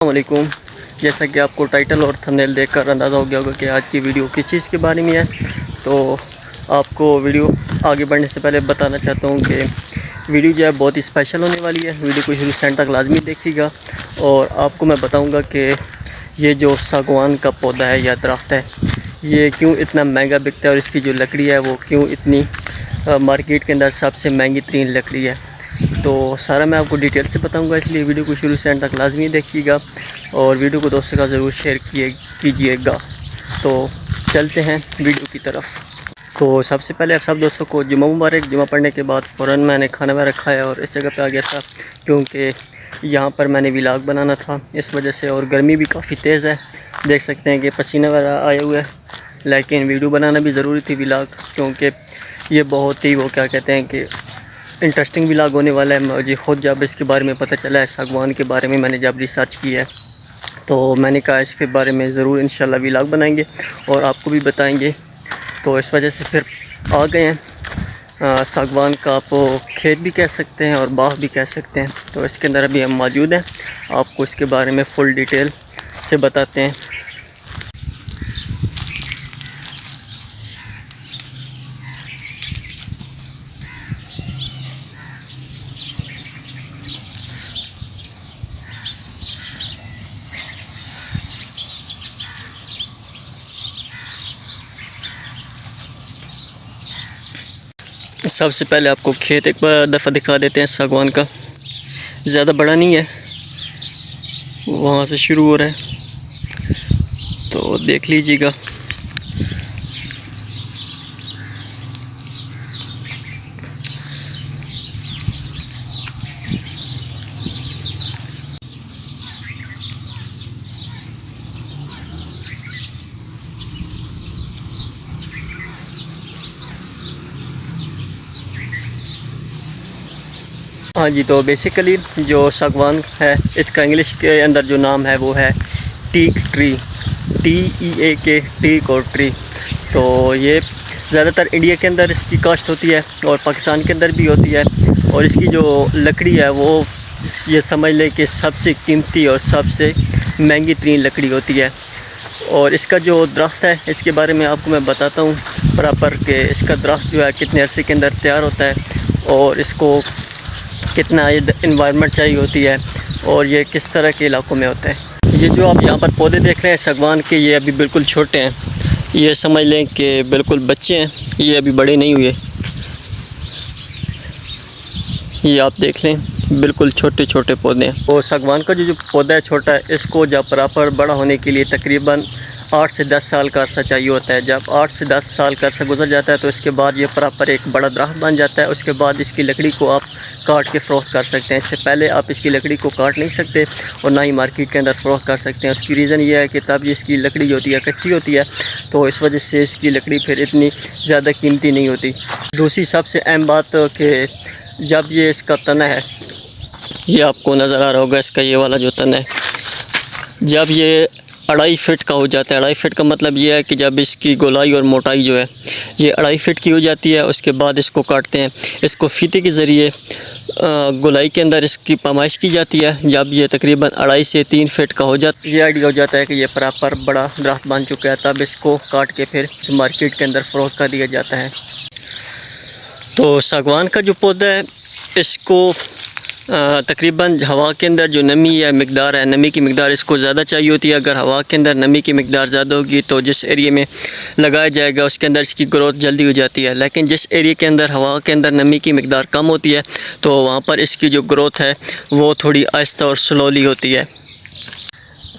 अस्सलामुअलैकुम। जैसा कि आपको टाइटल और थंबनेल देखकर अंदाज़ा हो गया होगा कि आज की वीडियो किस चीज़ के बारे में है, तो आपको वीडियो आगे बढ़ने से पहले बताना चाहता हूँ कि वीडियो जो है बहुत ही स्पेशल होने वाली है। वीडियो को शुरू से एंड तक लाजमी देखिएगा और आपको मैं बताऊँगा कि ये जो सागवान का पौधा है या दरख्त है, ये क्यों इतना महंगा बिकता है और इसकी जो लकड़ी है वो क्यों इतनी मार्केट के अंदर सबसे महंगी तरीन लकड़ी है। तो सारा मैं आपको डिटेल से बताऊंगा, इसलिए वीडियो को शुरू से एंड तक लाजमी देखिएगा और वीडियो को दोस्तों का ज़रूर शेयर कीजिएगा। तो चलते हैं वीडियो की तरफ। तो सबसे पहले आप सब दोस्तों को जुम्मा मुबारक। जुम्मा पढ़ने के बाद फ़ौरन मैंने खाना वगैरह खाया और इस जगह पे आ गया था क्योंकि यहाँ पर मैंने व्लॉग बनाना था इस वजह से, और गर्मी भी काफ़ी तेज़ है। देख सकते हैं कि पसीना वगैरह आया हुआ है, लेकिन वीडियो बनाना भी ज़रूरी थी व्लॉग, क्योंकि ये बहुत ही वो क्या कहते हैं कि इंटरेस्टिंग व्लॉग होने वाला है। मुझे ख़ुद जब इसके बारे में पता चला है, सागवान के बारे में मैंने जब रिसर्च की है, तो मैंने कहा इसके बारे में ज़रूर इंशाल्लाह व्लॉग बनाएंगे और आपको भी बताएंगे। तो इस वजह से फिर आ गए हैं। सागवान का आप खेत भी कह सकते हैं और बाग भी कह सकते हैं। तो इसके अंदर अभी हम मौजूद हैं, आपको इसके बारे में फुल डिटेल से बताते हैं। सबसे पहले आपको खेत एक दफ़ा दिखा देते हैं सागवान का। ज़्यादा बड़ा नहीं है, वहाँ से शुरू हो रहा है, तो देख लीजिएगा। हाँ जी, तो बेसिकली जो सागवान है इसका इंग्लिश के अंदर जो नाम है वो है टीक ट्री, TEAK, टीक और ट्री। तो ये ज़्यादातर इंडिया के अंदर इसकी काश्त होती है और पाकिस्तान के अंदर भी होती है, और इसकी जो लकड़ी है वो ये समझ लें कि सबसे कीमती और सबसे महंगी तरीन लकड़ी होती है। और इसका जो दरख्त है इसके बारे में आपको मैं बताता हूँ बराबर कि इसका दरख्त जो है कितने अरसे के अंदर तैयार होता है और इसको कितना इन्वायरमेंट चाहिए होती है और ये किस तरह के इलाकों में होता है। ये जो आप यहाँ पर पौधे देख रहे हैं सागवान के, ये अभी बिल्कुल छोटे हैं। ये समझ लें कि बिल्कुल बच्चे हैं, ये अभी बड़े नहीं हुए। ये आप देख लें बिल्कुल छोटे छोटे पौधे हैं। और सागवान का जो पौधा है छोटा है, इसको जब प्रॉपर बड़ा होने के लिए तकरीबन 8 से 10 साल का अरसा चाहिए होता है। जब 8 से 10 साल का अरसा गुजर जाता है तो इसके बाद ये प्रॉपर एक बड़ा दरख्त बन जाता है। उसके बाद इसकी लकड़ी को आप काट के फ़रोख्त कर सकते हैं। इससे पहले आप इसकी लकड़ी को काट नहीं सकते और ना ही मार्केट के अंदर फ़रोख्त कर सकते हैं। उसकी रीज़न ये है कि तब इसकी लकड़ी होती है कच्ची होती है, तो इस वजह से इसकी लकड़ी फिर इतनी ज़्यादा कीमती नहीं होती। दूसरी सबसे अहम बात कि जब ये इसका तना है, ये आपको नज़र आ रहा होगा, इसका ये वाला जो तना है, जब ये 2.5 फीट का हो जाता है। 2.5 फीट का मतलब ये है कि जब इसकी गोलाई और मोटाई जो है ये 2.5 फीट की हो जाती है, उसके बाद इसको काटते हैं। इसको फीते के ज़रिए गोलाई के अंदर इसकी पैमाइश की जाती है। जब ये तकरीबन 2.5 से 3 फीट का हो जाता है, ये आइडिया हो जाता है कि ये प्रॉपर बड़ा दरख्त बन चुका है, तब इसको काट के फिर मार्केट के अंदर फ़रोख्त कर दिया जाता है। तो सागवान का जो पौधा है इसको तकरीबन हवा के अंदर जो नमी है मिकदार है, नमी की मिकदार इसको ज़्यादा चाहिए होती है। अगर हवा के अंदर नमी की मिकदार ज़्यादा होगी तो जिस एरिया में लगाया जाएगा उसके अंदर इसकी ग्रोथ जल्दी हो जाती है, लेकिन जिस एरिया के अंदर हवा के अंदर नमी की मिकदार कम होती है तो वहाँ पर इसकी जो ग्रोथ है वो थोड़ी आहिस्ता और स्लोली होती है।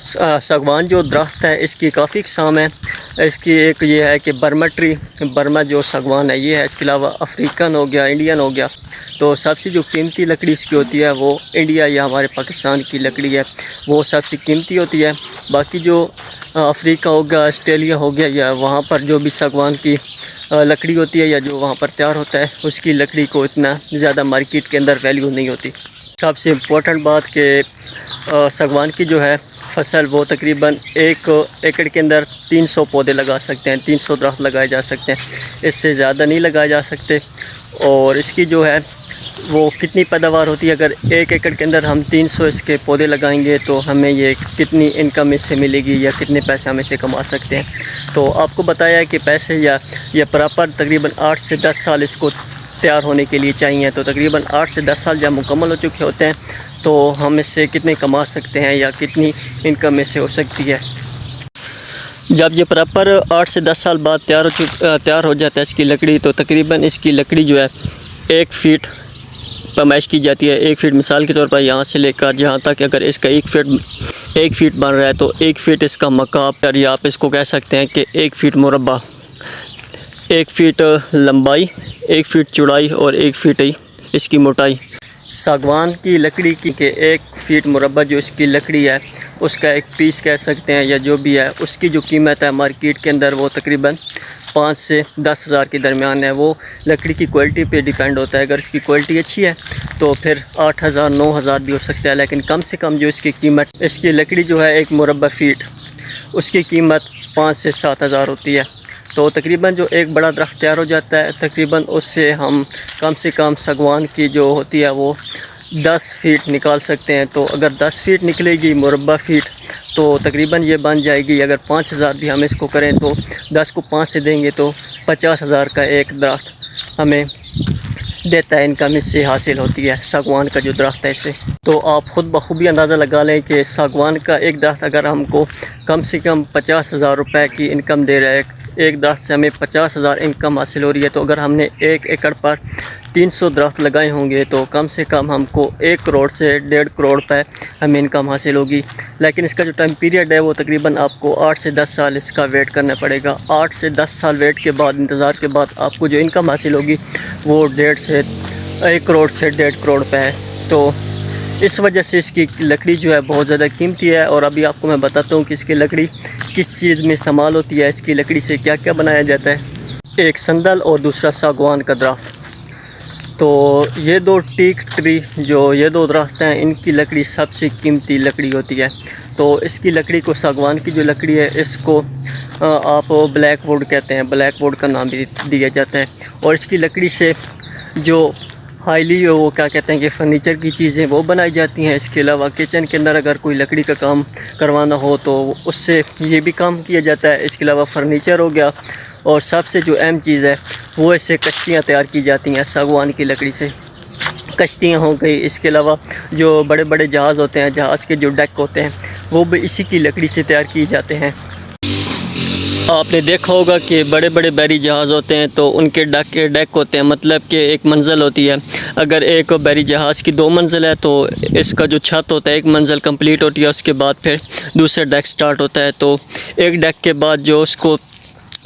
सागवान जो दरख्त है इसकी काफ़ी किस्म है। इसकी एक ये है कि बर्मा ट्री, बर्मा जो सागवान है ये है। इसके अलावा अफ्रीकन हो गया, इंडियन हो गया। तो सबसे जो कीमती लकड़ी इसकी होती है वो इंडिया या हमारे पाकिस्तान की लकड़ी है, वो सबसे कीमती होती है। बाकी जो अफ्रीका हो गया, ऑस्ट्रेलिया हो गया, या वहाँ पर जो भी सागवान की लकड़ी होती है या जो वहाँ पर तैयार होता है उसकी लकड़ी को इतना ज़्यादा मार्केट के अंदर वैल्यू नहीं होती। सबसे इम्पोर्टेंट बात कि सागवान की जो है फसल वो तकरीबन 1 एकड़ के अंदर 300 पौधे लगा सकते हैं, 300 दरख्त लगाए जा सकते हैं, इससे ज़्यादा नहीं लगाए जा सकते। और इसकी जो है वो कितनी पैदावार होती है। अगर 1 एकड़ के अंदर हम 300 इसके पौधे लगाएंगे तो हमें ये कितनी इनकम इससे मिलेगी या कितने पैसे हम इससे कमा सकते हैं। तो आपको बताया है कि पैसे या ये प्रॉपर तकरीबन 8 से 10 साल इसको तैयार होने के लिए चाहिए। तो तकरीबन 8 से 10 साल जब मुकम्मल हो चुके होते हैं तो हम इससे कितने कमा सकते हैं या कितनी इनकम इससे हो सकती है। जब ये प्रॉपर 8 से 10 साल बाद तैयार हो जाता है इसकी लकड़ी, तो तकरीबन इसकी लकड़ी जो है 1 फीट पैमाइश की जाती है। 1 फीट मिसाल के तौर पर यहाँ से लेकर जहाँ तक अगर इसका 1 फीट बन रहा है तो 1 फीट इसका मकाब, या आप इसको कह सकते हैं कि 1 फीट मुरब्बा, 1 फीट लंबाई, 1 फीट चौड़ाई और 1 फीट ही इसकी मोटाई। सागवान की लकड़ी की के 1 फीट मुरब्बा जो इसकी लकड़ी है उसका एक पीस कह सकते हैं या जो भी है, उसकी जो कीमत है मार्केट के अंदर वो तकरीबन 5 से 10 हज़ार के दरमियान है। वो लकड़ी की क्वालिटी पे डिपेंड होता है। अगर इसकी क्वालिटी अच्छी है तो फिर 8 हज़ार 9 हज़ार भी हो सकता है, लेकिन कम से कम जो इसकी कीमत, इसकी लकड़ी जो है 1 मुरब्बा फीट, उसकी कीमत 5 से 7 हज़ार होती है। तो तकरीबन जो एक बड़ा दरख्त तैयार हो जाता है तकरीबन उससे हम कम से कम सागवान की जो होती है वो 10 फीट निकाल सकते हैं। तो अगर 10 फीट निकलेगी मुरब्बा फीट तो तकरीबन ये बन जाएगी, अगर 5 हज़ार भी हम इसको करें तो 10 को 5 से देंगे तो 50 हज़ार का एक दरख्त हमें देता है। इनकम इससे हासिल होती है सागवान का जो दरख्त है इससे। तो आप ख़ुद बखूबी अंदाज़ा लगा लें कि सागवान का एक दरख्त अगर हमको कम से कम 50 हज़ार रुपये की इनकम दे रहा है, एक दरख्त से हमें 50 हज़ार इनकम हासिल हो रही है। तो अगर हमने 1 एकड़ पर 300 दरख्त लगाए होंगे तो कम से कम हमको 1 करोड़ से 1.5 करोड़ रुपये हमें इनकम हासिल होगी। लेकिन इसका जो टाइम पीरियड है वो तकरीबन आपको 8 से 10 साल इसका वेट करना पड़ेगा। 8 से 10 साल वेट के बाद, इंतज़ार के बाद आपको जो इनकम हासिल होगी वो 1 करोड़ से 1.5 करोड़ रुपये है। तो इस वजह से इसकी लकड़ी जो है बहुत ज़्यादा कीमती है। और अभी आपको मैं बताता हूँ कि इसकी लकड़ी किस चीज़ में इस्तेमाल होती है, इसकी लकड़ी से क्या क्या बनाया जाता है। एक संदल और दूसरा सागवान का दरख्त। तो ये 2 टीक ट्री जो ये 2 दरख्त हैं, इनकी लकड़ी सबसे कीमती लकड़ी होती है। तो इसकी लकड़ी को, सागवान की जो लकड़ी है इसको आप ब्लैक वुड कहते हैं, ब्लैक वुड का नाम भी दिया जाता है। और इसकी लकड़ी से जो हाईली वो क्या कहते हैं कि फ़र्नीचर की चीज़ें वो बनाई जाती हैं। इसके अलावा किचन के अंदर अगर कोई लकड़ी का काम करवाना हो तो उससे ये भी काम किया जाता है। इसके अलावा फ़र्नीचर हो गया, और सबसे जो अहम चीज़ है वो इससे कश्तियाँ तैयार की जाती हैं सागवान की लकड़ी से। कश्तियाँ हो गई, इसके अलावा जो बड़े बड़े जहाज़ होते हैं, जहाज़ के जो डेक होते हैं वो भी इसी की लकड़ी से तैयार किए जाते हैं। आपने देखा होगा कि बड़े बड़े बैरी जहाज़ होते हैं तो उनके डेक होते हैं, मतलब कि एक मंजिल होती है। अगर एक बैरी जहाज़ की 2 मंजिल है तो इसका जो छत होता है 1 मंजिल कंप्लीट होती है, उसके बाद फिर दूसरा डेक स्टार्ट होता है। तो एक डेक के बाद जो उसको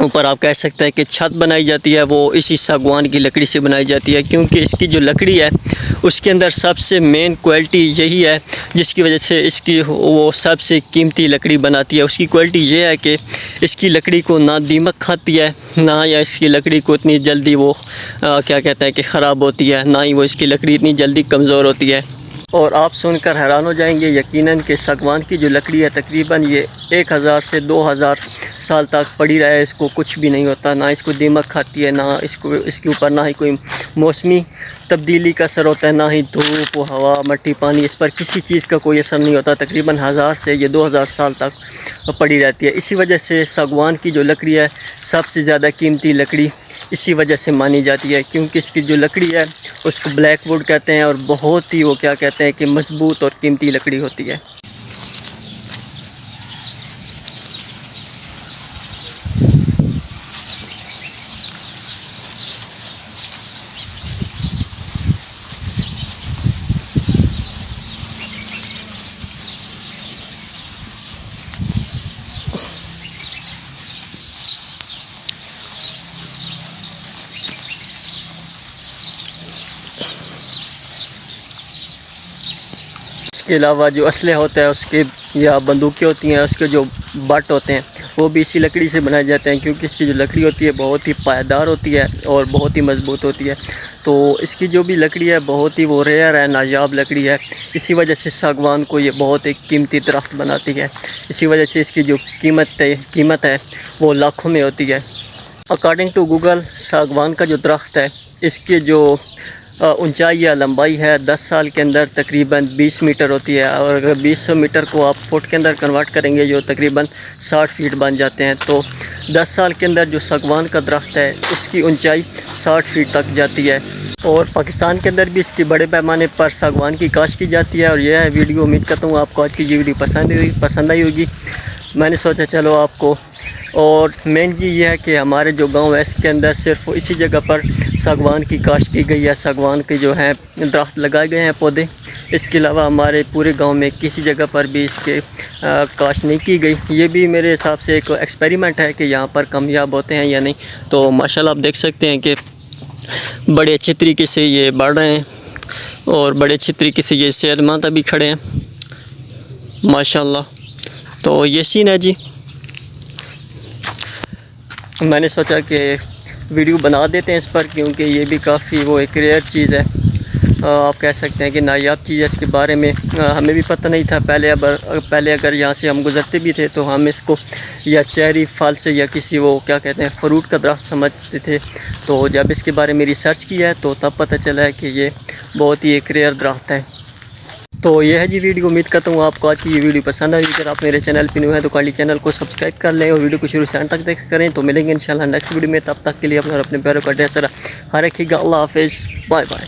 ऊपर आप कह सकते हैं कि छत बनाई जाती है वो इसी सागवान की लकड़ी से बनाई जाती है, क्योंकि इसकी जो लकड़ी है उसके अंदर सबसे मेन क्वालिटी यही है जिसकी वजह से इसकी वो सबसे कीमती लकड़ी बनाती है। उसकी क्वालिटी ये है कि इसकी लकड़ी को ना दीमक खाती है, ना या इसकी लकड़ी को इतनी जल्दी वो क्या कहते हैं कि ख़राब होती है, ना ही वो इसकी लकड़ी इतनी जल्दी कमज़ोर होती है। और आप सुनकर हैरान हो जाएंगे यकीनन कि सागवान की जो लकड़ी है तकरीबन ये 1000 से 2000 साल तक पड़ी रहे, इसको कुछ भी नहीं होता, ना इसको दीमक खाती है, ना इसको इसके ऊपर ना ही कोई मौसमी तब्दीली का असर होता है, ना ही धूप, हवा, मिट्टी, पानी, इस पर किसी चीज़ का कोई असर नहीं होता। तकरीबन 1000 से ये 2000 साल तक पड़ी रहती है। इसी वजह से सागवान की जो लकड़ी है सबसे ज़्यादा कीमती लकड़ी इसी वजह से मानी जाती है, क्योंकि इसकी जो लकड़ी है उसको ब्लैक वुड कहते हैं और बहुत ही वो क्या कहते हैं कि मजबूत और कीमती लकड़ी होती है। इसके अलावा जो असले होता है उसके या बंदूकें होती हैं उसके जो बट होते हैं वो भी इसी लकड़ी से बनाए जाते हैं, क्योंकि इसकी जो लकड़ी होती है बहुत ही पायदार होती है और बहुत ही मज़बूत होती है। तो इसकी जो भी लकड़ी है बहुत ही वो रेयर है, नायाब लकड़ी है। इसी वजह से सागवान को ये बहुत एक कीमती दरख्त बनाती है। इसी वजह से इसकी जो कीमत है वो लाखों में होती है। अकॉर्डिंग टू गूगल सागवान का जो दरख्त है इसके जो ऊंचाई या लंबाई है 10 साल के अंदर तकरीबन 20 मीटर होती है, और अगर 20 मीटर को आप फुट के अंदर कन्वर्ट करेंगे जो तकरीबन 60 फीट बन जाते हैं। तो 10 साल के अंदर जो सागवान का दरख्त है इसकी ऊंचाई 60 फीट तक जाती है, और पाकिस्तान के अंदर भी इसकी बड़े पैमाने पर सागवान की काश्त की जाती है। और यह है वीडियो, उम्मीद करता हूँ आपको आज की ये वीडियो पसंद आई होगी। मैंने सोचा चलो आपको, और मेन चीज़ ये है कि हमारे जो गांव है इसके अंदर सिर्फ इसी जगह पर सागवान की काश्त की गई है, सागवान के जो हैं दरख्त लगाए गए हैं पौधे। इसके अलावा हमारे पूरे गांव में किसी जगह पर भी इसके काश्त नहीं की गई। ये भी मेरे हिसाब से एक एक्सपेरिमेंट है कि यहाँ पर कामयाब होते हैं या नहीं। तो माशाल्लाह आप देख सकते हैं कि बड़े अच्छे तरीके से ये बढ़ रहे हैं और बड़े अच्छे तरीके से ये सेहतमंद अभी खड़े हैं माशाल्लाह। तो ये सीन है जी, मैंने सोचा कि वीडियो बना देते हैं इस पर, क्योंकि ये भी काफ़ी वो एक रेयर चीज़ है, आप कह सकते हैं कि नायाब चीज़ है। इसके बारे में हमें भी पता नहीं था पहले अगर यहाँ से हम गुज़रते भी थे तो हम इसको या चेरी फल से या किसी वो क्या कहते हैं फ्रूट का दरख्त समझते थे। तो जब इसके बारे में रिसर्च किया है तो तब पता चला है कि ये बहुत ही एक रेयर दरख्त है। तो ये है जी वीडियो, उम्मीद करता हूँ आपको आज की ये वीडियो पसंद आई। अगर आप मेरे चैनल पर न्यू हैं तो काइंडली चैनल को सब्सक्राइब कर लें और वीडियो को शुरू से अंत तक देख करें। तो मिलेंगे इंशाल्लाह नेक्स्ट वीडियो में, तब तक के लिए अपना और अपने प्यारों का ढेर सारा ख्याल रखिएगा। अल्लाह हाफिज़, बाय बाय।